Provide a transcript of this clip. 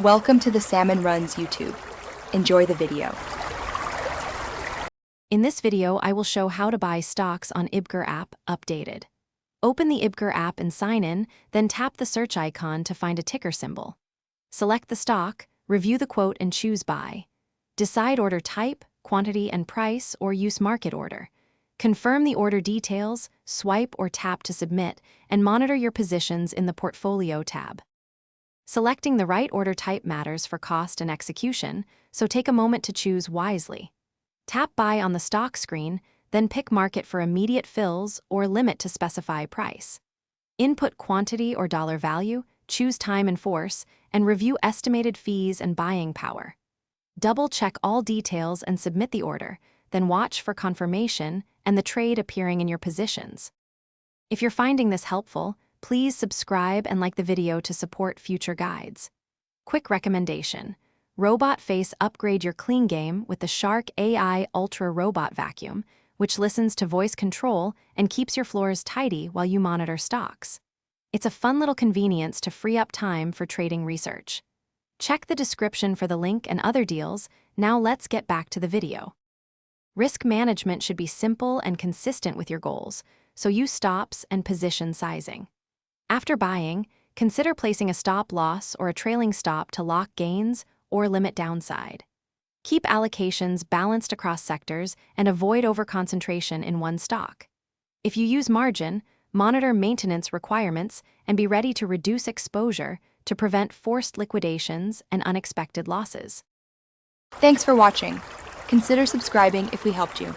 Welcome to the Salmon Runs YouTube. Enjoy the video. In this video, I will show how to buy stocks on IBKR App updated. Open the IBKR app and sign in, then tap the search icon to find a ticker symbol. Select the stock, review the quote and choose buy. Decide order type, quantity and price, or use market order. Confirm the order details, swipe or tap to submit, and monitor your positions in the Portfolio tab. Selecting the right order type matters for cost and execution, so take a moment to choose wisely. Tap Buy on the stock screen, then pick Market for immediate fills or Limit to specify price. Input quantity or dollar value, choose time and force, and review estimated fees and buying power. Double-check all details and submit the order, then watch for confirmation and the trade appearing in your positions. If you're finding this helpful, please subscribe and like the video to support future guides. Quick recommendation: Robot Face upgrade your clean game with the Shark AI Ultra Robot Vacuum, which listens to voice control and keeps your floors tidy while you monitor stocks. It's a fun little convenience to free up time for trading research. Check the description for the link and other deals. Now let's get back to the video. Risk management should be simple and consistent with your goals, so use stops and position sizing. After buying, consider placing a stop loss or a trailing stop to lock gains or limit downside. Keep allocations balanced across sectors and avoid overconcentration in one stock. If you use margin, monitor maintenance requirements and be ready to reduce exposure to prevent forced liquidations and unexpected losses. Thanks for watching. Consider subscribing if we helped you.